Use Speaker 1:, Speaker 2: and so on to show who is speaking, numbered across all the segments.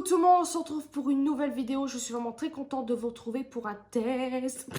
Speaker 1: tout le monde, on se retrouve pour une nouvelle vidéo. Je suis vraiment très contente de vous retrouver pour un test.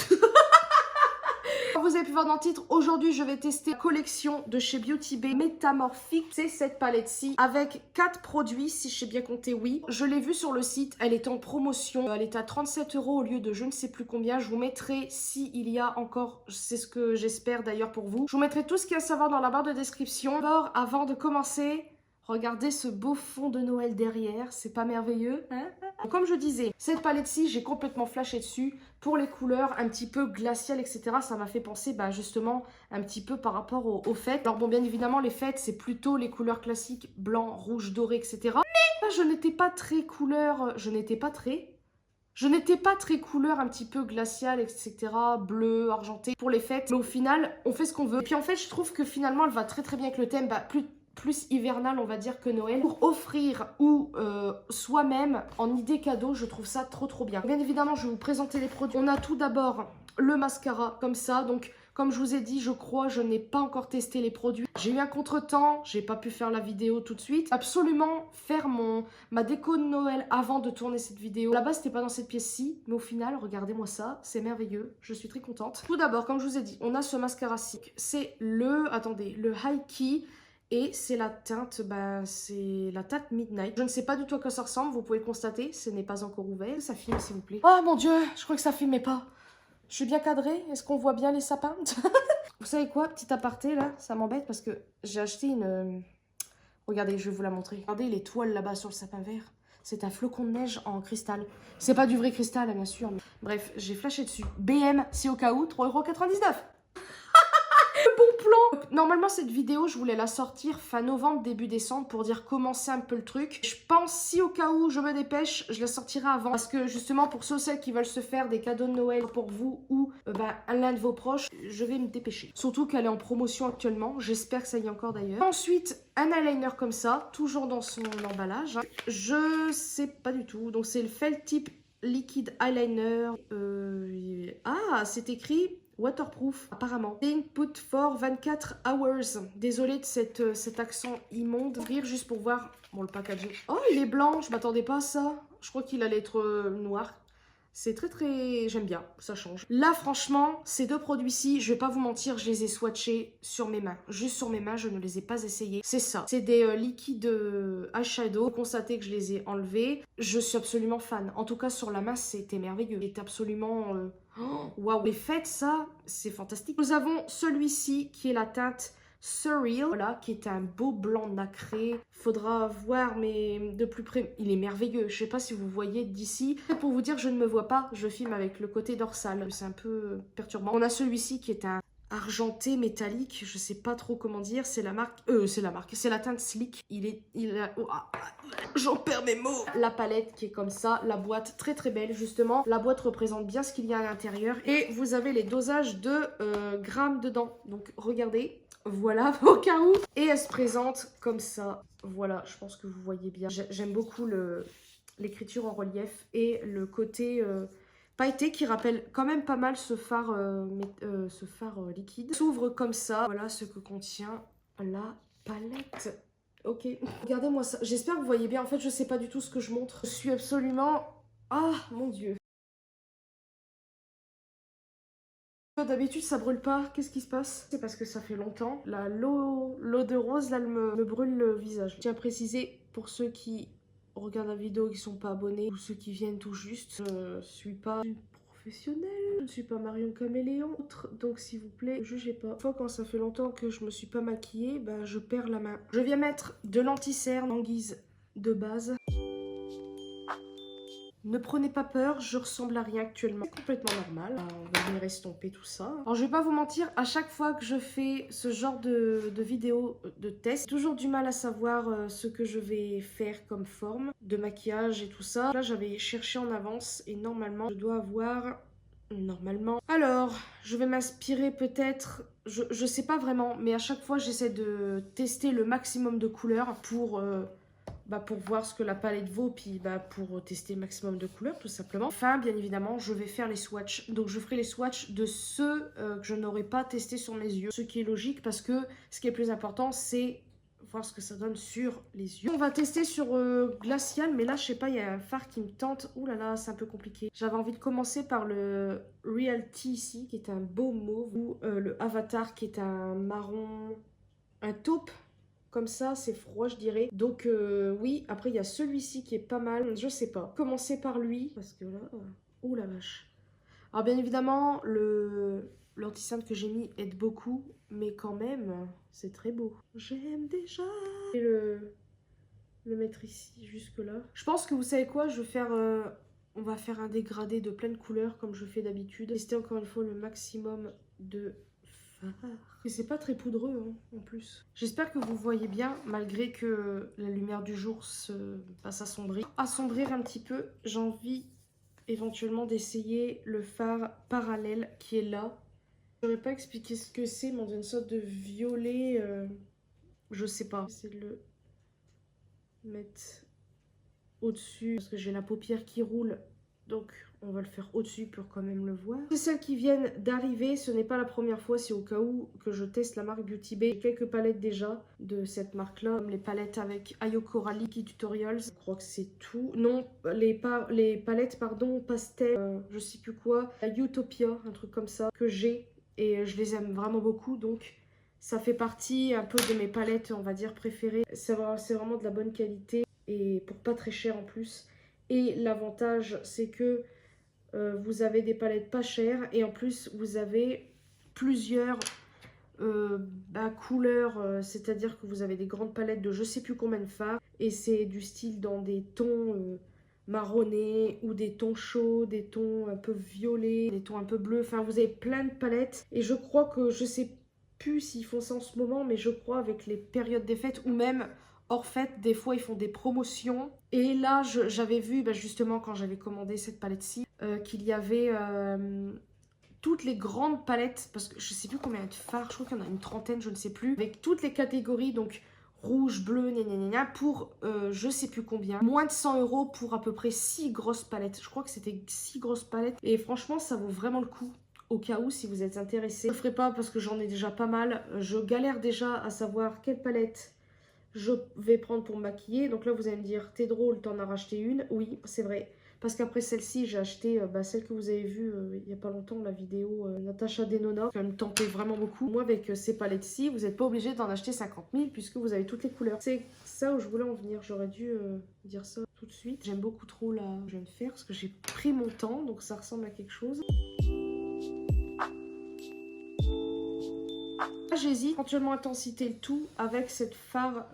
Speaker 1: Vous avez pu voir dans le titre, aujourd'hui je vais tester la collection de chez Beauty Bay Métamorphique. C'est cette palette-ci avec 4 produits, si je sais bien compter, oui. Je l'ai vue sur le site, elle est en promotion. Elle est à 37 € au lieu de je ne sais plus combien. Je vous mettrai, s'il y a encore, c'est ce que j'espère d'ailleurs pour vous. Je vous mettrai tout ce qu'il y a à savoir dans la barre de description. D'abord, avant de commencer, regardez ce beau fond de Noël derrière, c'est pas merveilleux, hein? Comme je disais, cette palette-ci, j'ai complètement flashé dessus pour les couleurs un petit peu glaciales, etc. Ça m'a fait penser justement un petit peu par rapport aux fêtes. Alors bon, bien évidemment, les fêtes, c'est plutôt les couleurs classiques, blanc, rouge, doré, etc. Mais je n'étais pas très couleur, je n'étais pas très couleur un petit peu glaciale, etc. Bleu, argenté pour les fêtes. Mais au final, on fait ce qu'on veut. Et puis en fait, je trouve que finalement, elle va très très bien avec le thème, plus hivernal on va dire que Noël, pour offrir ou soi-même en idée cadeau. Je trouve ça trop bien. Bien évidemment, je vais vous présenter les produits. On a tout d'abord le mascara comme ça. Donc comme je vous ai dit, je crois, je n'ai pas encore testé les produits. J'ai eu un contretemps, j'ai pas pu faire la vidéo tout de suite. Absolument faire ma déco de Noël avant de tourner cette vidéo. Là-bas, c'était pas dans cette pièce-ci, mais au final, regardez-moi ça, c'est merveilleux. Je suis très contente. Tout d'abord, comme je vous ai dit, on a ce mascara-ci. C'est le High Key. Et c'est la teinte, c'est la teinte Midnight. Je ne sais pas du tout à quoi ça ressemble, vous pouvez le constater, ce n'est pas encore ouvert. Ça filme s'il vous plaît. Oh mon dieu, je crois que ça filmait pas. Je suis bien cadrée, est-ce qu'on voit bien les sapins? Vous savez quoi, petit aparté là, ça m'embête parce que j'ai acheté une... Regardez, je vais vous la montrer. Regardez les toiles là-bas sur le sapin vert. C'est un flocon de neige en cristal. C'est pas du vrai cristal, bien sûr. Mais... Bref, j'ai flashé dessus. BM, si au cas où, 3,99 €. Bon plan. Normalement cette vidéo je voulais la sortir fin novembre début décembre pour dire commencer un peu le truc. Je pense si au cas où je me dépêche je la sortirai avant parce que justement pour ceux celles qui veulent se faire des cadeaux de Noël pour vous ou l'un de vos proches, je vais me dépêcher. Surtout qu'elle est en promotion actuellement, j'espère que ça y est encore d'ailleurs. Ensuite un eyeliner comme ça, toujours dans son emballage. Je sais pas du tout, donc c'est le Felt Tip Liquid Eyeliner. Ah, c'est écrit waterproof, apparemment. Input for 24 hours. Désolée de cet accent immonde. Rire juste pour voir. Bon, le packaging. Oh, il est blanc. Je m'attendais pas à ça. Je crois qu'il allait être noir. C'est très... J'aime bien. Ça change. Là, franchement, ces deux produits-ci, je vais pas vous mentir, je les ai swatchés sur mes mains. Juste sur mes mains, je ne les ai pas essayés. C'est ça. C'est des liquides eyeshadow. Vous constatez que je les ai enlevés. Je suis absolument fan. En tout cas, sur la main, c'était merveilleux. C'est absolument... Waouh, les fêtes, ça, c'est fantastique. Nous avons celui-ci qui est la teinte Surreal, voilà, qui est un beau blanc nacré. Faudra voir, mais de plus près, il est merveilleux. Je sais pas si vous voyez d'ici. Pour vous dire, je ne me vois pas, je filme avec le côté dorsal. C'est un peu perturbant. On a celui-ci qui est un argenté métallique, je sais pas trop comment dire, c'est la marque, c'est la teinte Sleek. J'en perds mes mots. La palette qui est comme ça, la boîte très belle justement. La boîte représente bien ce qu'il y a à l'intérieur et vous avez les dosages de grammes dedans. Donc regardez, voilà au cas où. Et elle se présente comme ça. Voilà, je pense que vous voyez bien. J'aime beaucoup l'écriture en relief et le côté pailleté qui rappelle quand même pas mal ce phare liquide. S'ouvre comme ça. Voilà ce que contient la palette. Ok, regardez-moi ça. J'espère que vous voyez bien. En fait, je sais pas du tout ce que je montre. Je suis absolument... Ah, mon Dieu. D'habitude, ça brûle pas. Qu'est-ce qui se passe? C'est parce que ça fait longtemps. L'eau de rose, là, elle me brûle le visage. Je tiens à préciser, pour ceux qui regardent la vidéo, qui sont pas abonnés, ou ceux qui viennent tout juste, je suis pas une professionnelle. Je ne suis pas Marion Caméléon. Donc, s'il vous plaît, jugez pas. Une fois, quand ça fait longtemps que je me suis pas maquillée, je perds la main. Je viens mettre de l'anti-cerne en guise de base. Ne prenez pas peur, je ressemble à rien actuellement. C'est complètement normal. On va venir estomper tout ça. Alors je vais pas vous mentir, à chaque fois que je fais ce genre de vidéo de test, j'ai toujours du mal à savoir ce que je vais faire comme forme de maquillage et tout ça. Là j'avais cherché en avance et normalement je dois avoir... Normalement. Alors, je vais m'inspirer peut-être... Je sais pas vraiment, mais à chaque fois j'essaie de tester le maximum de couleurs pour voir ce que la palette vaut, puis pour tester le maximum de couleurs, tout simplement. Enfin, bien évidemment, je vais faire les swatchs. Donc, je ferai les swatchs de ceux que je n'aurais pas testé sur mes yeux. Ce qui est logique, parce que ce qui est plus important, c'est voir ce que ça donne sur les yeux. On va tester sur glacial, mais là je sais pas, il y a un fard qui me tente. Ouh là là, c'est un peu compliqué. J'avais envie de commencer par le Realty ici, qui est un beau mauve, ou le Avatar qui est un marron, un taupe. Comme ça, c'est froid, je dirais. Donc oui, après il y a celui-ci qui est pas mal. Je sais pas. Commencer par lui, parce que là, ouh la vache. Alors bien évidemment, l'anti-cerne que j'ai mis aide beaucoup, mais quand même, c'est très beau. J'aime déjà. Et le mettre ici, jusque là. Je pense que vous savez quoi, je vais faire... on va faire un dégradé de pleine couleurs, comme je fais d'habitude. Tester encore une fois le maximum de fard. Et c'est pas très poudreux, hein, en plus. J'espère que vous voyez bien, malgré que la lumière du jour se passe assombrir. Assombrir un petit peu, j'ai envie éventuellement d'essayer le fard parallèle qui est là. Je n'aurais pas expliqué ce que c'est, mais on dirait une sorte de violet, je sais pas. J'essaie de le mettre au-dessus parce que j'ai la paupière qui roule, donc on va le faire au-dessus pour quand même le voir. C'est celles qui viennent d'arriver, ce n'est pas la première fois, c'est au cas où que je teste la marque Beauty Bay. J'ai quelques palettes déjà de cette marque-là, comme les palettes avec Ayoko Raliki Tutorials. Je crois que c'est tout. Non, les palettes, pardon, pastel, je sais plus quoi, la Utopia, un truc comme ça, que j'ai. Et je les aime vraiment beaucoup, donc ça fait partie un peu de mes palettes, on va dire, préférées. C'est vraiment de la bonne qualité et pour pas très cher en plus. Et l'avantage, c'est que vous avez des palettes pas chères et en plus, vous avez plusieurs couleurs, c'est-à-dire que vous avez des grandes palettes de je sais plus combien de fards et c'est du style dans des tons marronnés ou des tons chauds, des tons un peu violets, des tons un peu bleus. Enfin, vous avez plein de palettes et je crois que, je sais plus s'ils font ça en ce moment, mais je crois avec les périodes des fêtes ou même hors fête, des fois ils font des promotions. Et là, j'avais vu justement quand j'avais commandé cette palette-ci qu'il y avait toutes les grandes palettes, parce que je sais plus combien de fards, je crois qu'il y en a une trentaine, je ne sais plus, avec toutes les catégories, donc rouge, bleu, pour je sais plus combien. Moins de 100 € pour à peu près 6 grosses palettes. Je crois que c'était 6 grosses palettes. Et franchement, ça vaut vraiment le coup. Au cas où, si vous êtes intéressé. Je ne le ferai pas parce que j'en ai déjà pas mal. Je galère déjà à savoir quelle palette je vais prendre pour me maquiller. Donc là, vous allez me dire, t'es drôle, t'en as racheté une. Oui, c'est vrai. Parce qu'après celle-ci, j'ai acheté celle que vous avez vue il n'y a pas longtemps, la vidéo Natacha Denona, qui me tentait vraiment beaucoup. Moi, avec ces palettes-ci, vous n'êtes pas obligé d'en acheter 50 000 puisque vous avez toutes les couleurs. C'est ça où je voulais en venir. J'aurais dû dire ça tout de suite. J'aime beaucoup trop la que je viens de faire parce que j'ai pris mon temps, donc ça ressemble à quelque chose. J'hésite éventuellement intensité le tout avec ce phare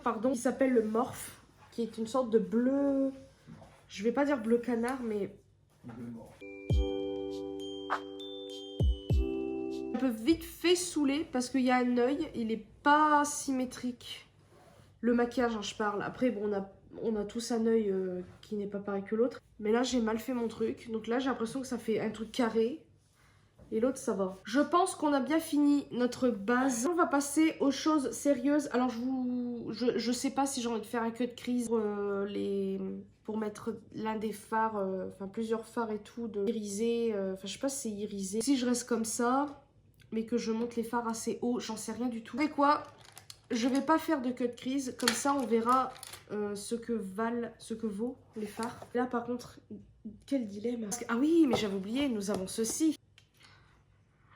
Speaker 1: pardon, qui s'appelle le Morph, qui est une sorte de bleu, je vais pas dire bleu canard, mais un peu vite fait saouler parce qu'il y a un œil, il est pas symétrique. Le maquillage, hein, je parle. Après, bon, on a tous un œil qui n'est pas pareil que l'autre. Mais là, j'ai mal fait mon truc. Donc là, j'ai l'impression que ça fait un truc carré. Et l'autre, ça va. Je pense qu'on a bien fini notre base. On va passer aux choses sérieuses. Alors, je sais pas si j'ai envie de faire un cut crise pour mettre l'un des fards, enfin plusieurs fards et tout, de irisé. Enfin, je sais pas si c'est irisé. Si je reste comme ça, mais que je monte les fards assez haut, j'en sais rien du tout. Vous savez quoi? Je vais pas faire de cut crise. Comme ça, on verra ce que vaut les fards. Là, par contre, quel dilemme. Ah oui, mais j'avais oublié, nous avons ceci.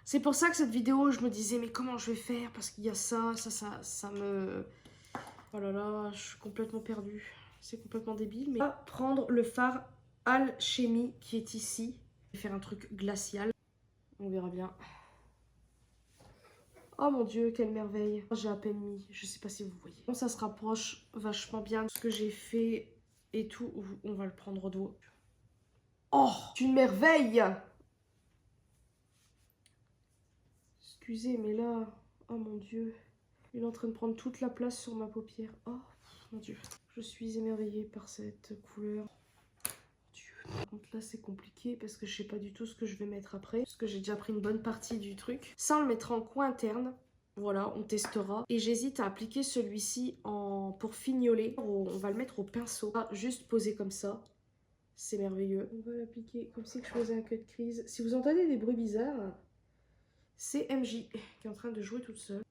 Speaker 1: C'est pour ça que cette vidéo, je me disais, mais comment je vais faire? Parce qu'il y a ça me... Oh là là, je suis complètement perdue. C'est complètement débile, mais... On va prendre le fard Alchemy qui est ici. Je vais faire un truc glacial. On verra bien. Oh mon Dieu, quelle merveille. J'ai à peine mis, je sais pas si vous voyez. Bon, ça se rapproche vachement bien de ce que j'ai fait et tout. On va le prendre au doigt. Oh, c'est une merveille! Excusez, mais là, oh mon Dieu, il est en train de prendre toute la place sur ma paupière. Oh mon Dieu, je suis émerveillée par cette couleur. Dieu. Par contre là c'est compliqué parce que je sais pas du tout ce que je vais mettre après, parce que j'ai déjà pris une bonne partie du truc. Ça on le mettra en coin interne. Voilà, on testera. Et j'hésite à appliquer celui-ci pour fignoler. On va le mettre au pinceau, juste posé comme ça. C'est merveilleux. On va l'appliquer comme si je faisais un cut crise. Si vous entendez des bruits bizarres, c'est MJ qui est en train de jouer toute seule.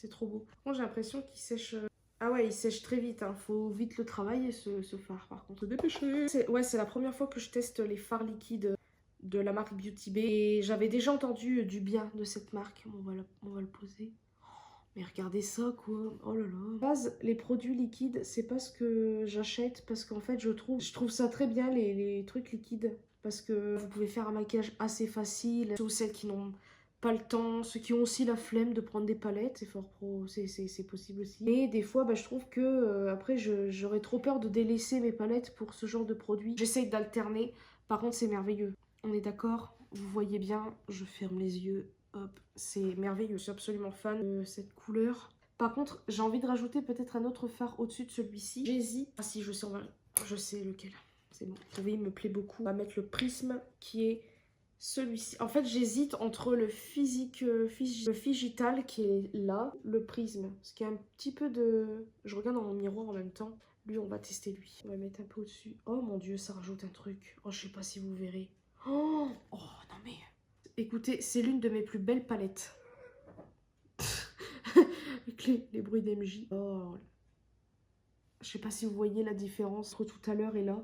Speaker 1: C'est trop beau. Moi, j'ai l'impression qu'il sèche... Ah ouais, il sèche très vite, hein. Faut vite le travailler, ce fard, par contre. Dépêchez. Ouais, c'est la première fois que je teste les fards liquides de la marque Beauty Bay. Et j'avais déjà entendu du bien de cette marque. On va le poser. Mais regardez ça, quoi. Oh là là. De base, les produits liquides, c'est pas ce que j'achète. Parce qu'en fait, je trouve ça très bien, les trucs liquides. Parce que vous pouvez faire un maquillage assez facile. Surtout celles qui n'ont pas le temps. Ceux qui ont aussi la flemme de prendre des palettes. C'est fort pro, c'est possible aussi. Mais des fois, bah, je trouve que après, j'aurais trop peur de délaisser mes palettes pour ce genre de produit. J'essaye d'alterner. Par contre, c'est merveilleux. On est d'accord? Vous voyez bien, je ferme les yeux. Hop, c'est merveilleux, je suis absolument fan de cette couleur. Par contre, j'ai envie de rajouter peut-être un autre fard au-dessus de celui-ci. J'hésite. Ah si, je sais lequel. C'est bon. Vous voyez, il me plaît beaucoup. On va mettre le prisme qui est celui-ci. En fait, j'hésite entre le Figital qui est là, le prisme. Parce qu'il y a un petit peu de... Je regarde dans mon miroir en même temps. Lui, on va tester lui. On va mettre un peu au-dessus. Oh mon dieu, ça rajoute un truc. Oh, je sais pas si vous verrez. Oh non mais... Écoutez, c'est l'une de mes plus belles palettes. Avec les bruits d'MJ. Oh. Je sais pas si vous voyez la différence entre tout à l'heure et là.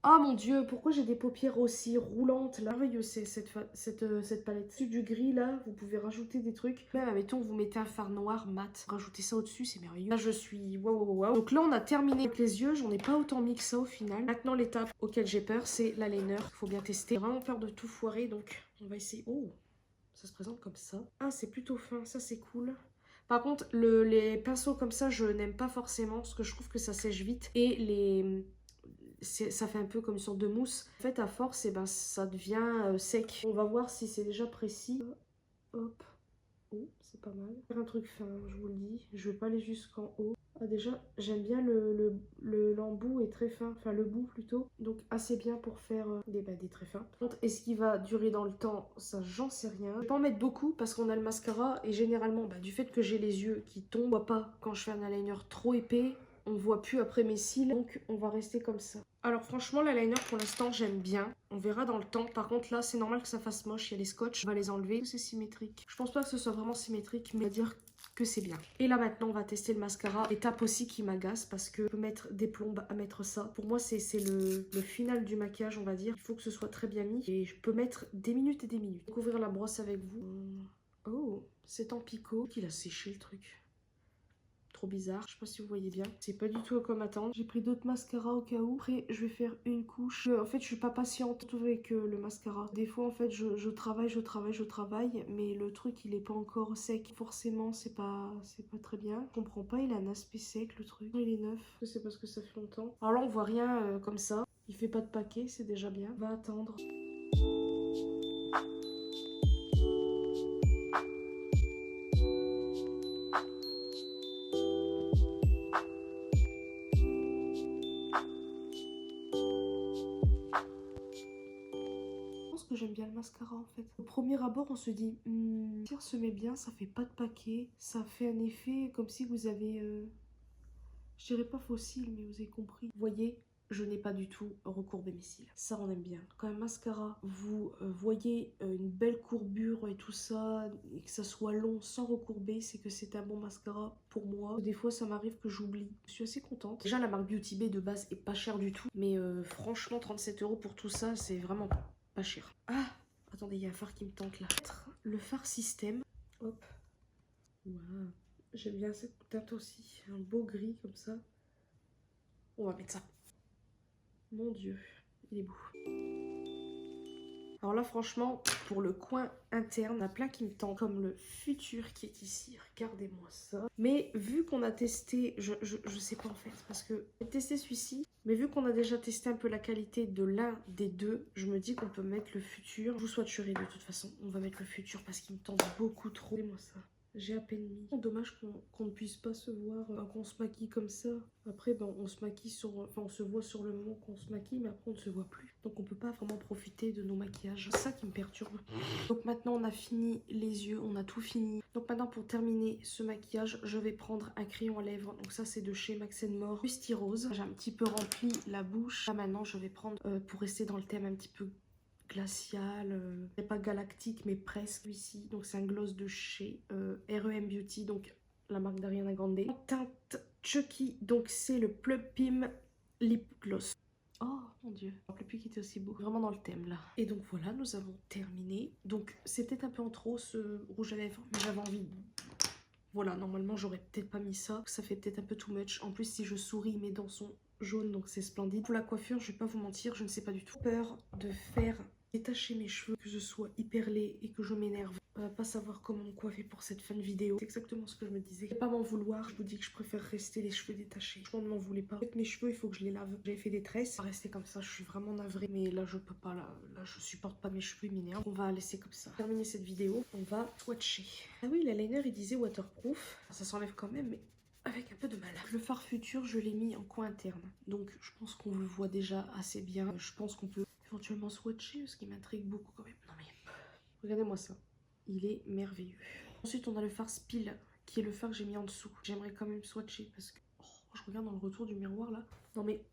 Speaker 1: Ah mon dieu, pourquoi j'ai des paupières aussi roulantes là? Merveilleux, c'est cette palette. Au-dessus du gris là, vous pouvez rajouter des trucs. Même, admettons, vous mettez un fard noir mat. Rajoutez ça au-dessus, c'est merveilleux. Là, je suis waouh. Donc là, on a terminé avec les yeux. J'en ai pas autant mis que ça au final. Maintenant, l'étape auquel j'ai peur, c'est l'eyeliner. Il faut bien tester. J'ai vraiment peur de tout foirer, donc on va essayer. Oh, ça se présente comme ça. Ah, c'est plutôt fin, ça c'est cool. Par contre, les pinceaux comme ça, je n'aime pas forcément parce que je trouve que ça sèche vite. Et ça fait un peu comme une sorte de mousse. En fait, à force, et ben, ça devient sec. On va voir si c'est déjà précis. Hop. Oh, c'est pas mal. Faire un truc fin, je vous le dis. Je vais pas aller jusqu'en haut. Ah, déjà, j'aime bien l'embout est très fin. Enfin, le bout plutôt. Donc, assez bien pour faire des traits fins. Par contre, est-ce qu'il va durer dans le temps? Ça, j'en sais rien. Je vais pas en mettre beaucoup parce qu'on a le mascara. Et généralement, du fait que j'ai les yeux qui tombent, on voit pas quand je fais un eyeliner trop épais. On voit plus après mes cils, donc on va rester comme ça. Alors franchement, l'eyeliner pour l'instant j'aime bien. On verra dans le temps. Par contre là, c'est normal que ça fasse moche. Il y a les scotch. On va les enlever. C'est symétrique. Je pense pas que ce soit vraiment symétrique, mais on va dire que c'est bien. Et là maintenant, on va tester le mascara. Étape aussi qui m'agace parce que je peux mettre des plombes à mettre ça. Pour moi, c'est le final du maquillage, on va dire. Il faut que ce soit très bien mis. Et je peux mettre des minutes et des minutes. Ouvrir la brosse avec vous. Oh, c'est en picot. Qu'il a séché le truc. Trop bizarre, je sais pas si vous voyez bien. C'est pas du tout à quoi m'attendre. J'ai pris d'autres mascaras au cas où. Après, je vais faire une couche. En fait, je suis pas patiente avec le mascara. Des fois, en fait, je travaille, mais le truc, il est pas encore sec. Forcément, c'est pas très bien. Je comprends pas, il a un aspect sec, le truc. Il est neuf. C'est parce que ça fait longtemps. Alors là, on voit rien comme ça. Il fait pas de paquet, c'est déjà bien. On va attendre. Que j'aime bien le mascara en fait. Au premier abord on se dit si on se met bien, ça fait pas de paquet, ça fait un effet comme si vous avez je dirais pas fossile, mais vous avez compris. Vous voyez, je n'ai pas du tout recourbé mes cils. Ça on aime bien. Quand un mascara, vous voyez une belle courbure et tout ça, et que ça soit long sans recourber, c'est que c'est un bon mascara pour moi. Des fois ça m'arrive que j'oublie. Je suis assez contente. Déjà la marque Beauty Bay de base est pas chère du tout, mais franchement 37 € pour tout ça, c'est vraiment pas cher. Ah, attendez, il y a un fard qui me tente là. Le fard système. Hop. Waouh. J'aime bien cette teinte aussi. Un beau gris comme ça. On va mettre ça. Mon dieu, il est beau. Alors là, franchement, pour le coin interne, il y en a plein qui me tentent. Comme le futur qui est ici. Regardez-moi ça. Mais vu qu'on a testé, je sais pas en fait, parce que j'ai testé celui-ci. Mais vu qu'on a déjà testé un peu la qualité de l'un des deux, je me dis qu'on peut mettre le futur. Je vous souhaiterai de toute façon, on va mettre le futur parce qu'il me tente beaucoup trop. Regardez-moi ça. J'ai à peine mis. Dommage qu'on ne puisse pas se voir, qu'on se maquille comme ça. Après, on se maquille on se voit sur le moment qu'on se maquille, mais après on ne se voit plus. Donc on peut pas vraiment profiter de nos maquillages. C'est ça qui me perturbe. Donc maintenant on a fini les yeux, on a tout fini. Donc maintenant pour terminer ce maquillage, je vais prendre un crayon à lèvres. Donc ça c'est de chez Max More, Rusty Rose. J'ai un petit peu rempli la bouche. Là maintenant je vais prendre, pour rester dans le thème un petit peu glacial, c'est pas galactique mais presque ici. Donc c'est un gloss de chez REM Beauty, donc la marque d'Ariana Grande. En teinte Chucky, donc c'est le Plum Pim Lip Gloss. Oh mon dieu, je ne me rappelle plus qu'il était aussi beau. Vraiment dans le thème là. Et donc voilà, nous avons terminé. Donc c'était un peu en trop ce rouge à lèvres, mais j'avais envie de... Voilà, normalement j'aurais peut-être pas mis ça. Ça fait peut-être un peu too much. En plus si je souris, mes dents sont jaunes, donc c'est splendide. Pour la coiffure, je vais pas vous mentir, je ne sais pas du tout. Peur de faire détacher mes cheveux, que je sois hyper laid et que je m'énerve. Pas savoir comment me coiffer pour cette fin de vidéo. C'est exactement ce que je me disais. Pas m'en vouloir, je vous dis que je préfère rester les cheveux détachés. Je ne m'en voulais pas. Avec mes cheveux, il faut que je les lave. J'avais fait des tresses. Ça va rester comme ça, je suis vraiment navrée. Mais là, je peux pas. Là je supporte pas mes cheveux, ils m'énervent. On va laisser comme ça. Pour terminer cette vidéo, on va swatcher. Ah oui, l'eyeliner, il disait waterproof. Ça s'enlève quand même, mais avec un peu de mal. Le fard futur, je l'ai mis en coin interne. Donc, je pense qu'on le voit déjà assez bien. Je pense qu'on peut éventuellement swatcher, ce qui m'intrigue beaucoup quand même. Non mais, regardez-moi ça. Il est merveilleux. Ensuite, on a le fard Spill, qui est le fard que j'ai mis en dessous. J'aimerais quand même swatcher parce que... Oh, je regarde dans le retour du miroir là. Non mais...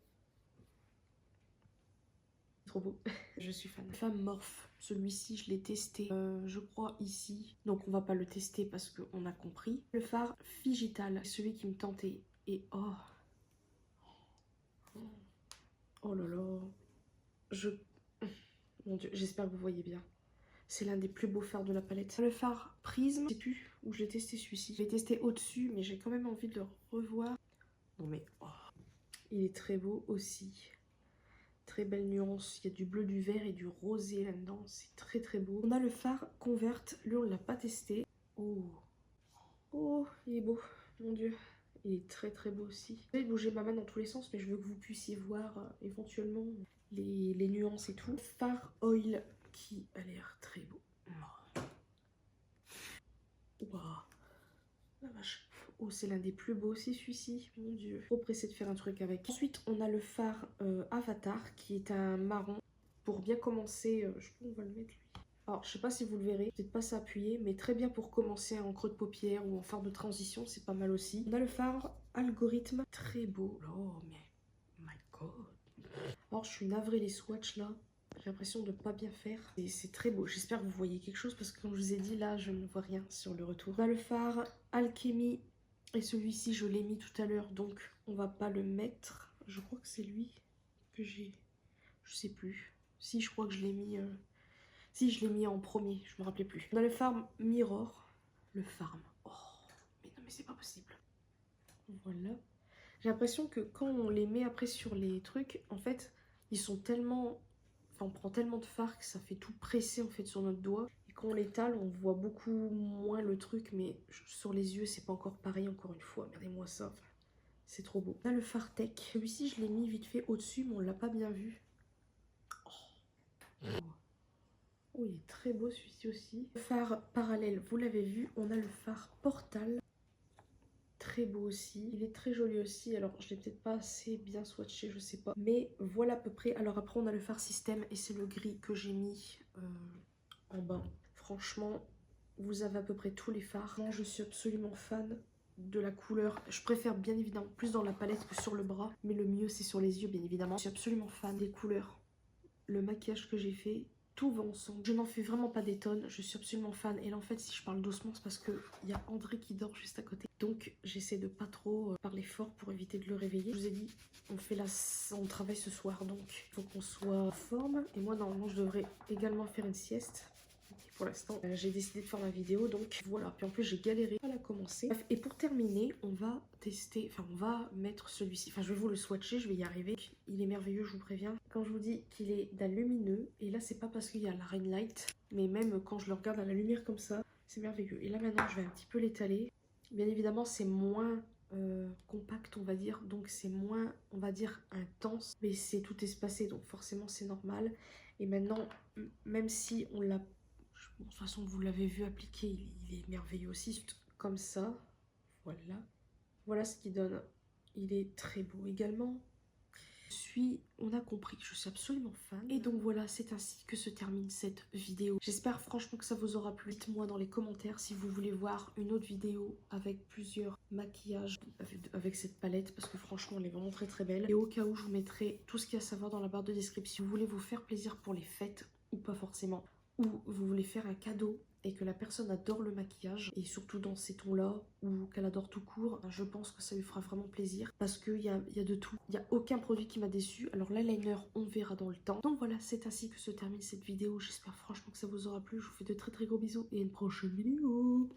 Speaker 1: Trop beau. Je suis fan. Femme Morphe. Celui-ci, je l'ai testé, je crois, ici. Donc, on va pas le tester parce qu'on a compris. Le fard Figital, celui qui me tentait. Et oh... Oh là là. Mon dieu, j'espère que vous voyez bien. C'est l'un des plus beaux fards de la palette. Le fard Prisme, je sais plus où je l'ai testé celui-ci. Je l'ai testé au-dessus, mais j'ai quand même envie de le revoir. Non mais, oh, il est très beau aussi. Très belle nuance. Il y a du bleu, du vert et du rosé là-dedans. C'est très très beau. On a le fard Convert. Lui, on ne l'a pas testé. Oh, oh, il est beau. Mon dieu. Il est très très beau aussi. Je vais bouger ma main dans tous les sens, mais je veux que vous puissiez voir éventuellement les nuances et tout. Fard Oil qui a l'air très beau. Wow. La vache. Oh, c'est l'un des plus beaux aussi celui-ci. Mon dieu. Trop pressé de faire un truc avec. Ensuite, on a le fard Avatar qui est un marron. Pour bien commencer, je crois qu'on va le mettre lui. Alors, je sais pas si vous le verrez, peut-être pas s'appuyer, mais très bien pour commencer en creux de paupière ou en fard de transition, c'est pas mal aussi. On a le fard Algorithme, très beau. Oh, mais my god. Alors, je suis navrée les swatchs là. J'ai l'impression de pas bien faire. Et c'est très beau. J'espère que vous voyez quelque chose parce que comme je vous ai dit, là, je ne vois rien sur le retour. On a le fard Alchemy. Et celui-ci, je l'ai mis tout à l'heure, donc on va pas le mettre. Je crois que c'est lui que j'ai... Je sais plus. Si, je crois que je l'ai mis... Si, je l'ai mis en premier, je me rappelais plus. On a le Farm Mirror. Le Farm. Oh, mais non, mais c'est pas possible. Voilà. J'ai l'impression que quand on les met après sur les trucs, en fait, ils sont tellement... Enfin, on prend tellement de fard que ça fait tout presser en fait sur notre doigt. Et quand on l'étale, on voit beaucoup moins le truc, mais sur les yeux, c'est pas encore pareil encore une fois. Regardez-moi ça. C'est trop beau. Là, le fard Tech. Celui-ci, je l'ai mis vite fait au-dessus, mais on l'a pas bien vu. Oh. Oh, il est très beau celui-ci aussi. Le fard Parallèle, vous l'avez vu. On a le fard Portal. Très beau aussi. Il est très joli aussi. Alors, je l'ai peut-être pas assez bien swatché, je sais pas. Mais voilà à peu près. Alors après, on a le fard Système et c'est le gris que j'ai mis en bas. Franchement, vous avez à peu près tous les fards. Moi, je suis absolument fan de la couleur. Je préfère bien évidemment plus dans la palette que sur le bras. Mais le mieux, c'est sur les yeux, bien évidemment. Je suis absolument fan des couleurs. Le maquillage que j'ai fait, tout va ensemble. Je n'en fais vraiment pas des tonnes. Je suis absolument fan. Et là, en fait, si je parle doucement, c'est parce qu'il y a André qui dort juste à côté. Donc, j'essaie de pas trop parler fort pour éviter de le réveiller. Je vous ai dit, on travaille ce soir. Donc, il faut qu'on soit en forme. Et moi, normalement, je devrais également faire une sieste. Pour l'instant, j'ai décidé de faire ma vidéo, donc voilà. Puis en plus, j'ai galéré à la commencer. Bref, et pour terminer, on va tester, enfin, on va mettre celui-ci. Enfin, je vais vous le swatcher, je vais y arriver. Il est merveilleux, je vous préviens. Quand je vous dis qu'il est d'un lumineux, et là, c'est pas parce qu'il y a la ring light, mais même quand je le regarde à la lumière comme ça, c'est merveilleux. Et là, maintenant, je vais un petit peu l'étaler. Bien évidemment, c'est moins compact, on va dire, donc c'est moins, on va dire, intense, mais c'est tout espacé, donc forcément, c'est normal. Et maintenant, même si on l'a... De toute façon, vous l'avez vu appliquer, il est merveilleux aussi, comme ça. Voilà. Voilà ce qu'il donne. Il est très beau également. On a compris, je suis absolument fan. Et donc voilà, c'est ainsi que se termine cette vidéo. J'espère franchement que ça vous aura plu. Dites-moi dans les commentaires si vous voulez voir une autre vidéo avec plusieurs maquillages avec cette palette, parce que franchement, elle est vraiment très très belle. Et au cas où, je vous mettrai tout ce qu'il y a à savoir dans la barre de description. Si vous voulez vous faire plaisir pour les fêtes, ou pas forcément, ou vous voulez faire un cadeau et que la personne adore le maquillage et surtout dans ces tons là ou qu'elle adore tout court, je pense que ça lui fera vraiment plaisir parce qu'il y a de tout. Il n'y a aucun produit qui m'a déçu. Alors l'eyeliner on verra dans le temps. Donc voilà, c'est ainsi que se termine cette vidéo. J'espère franchement que ça vous aura plu. Je vous fais de très très gros bisous et à une prochaine vidéo.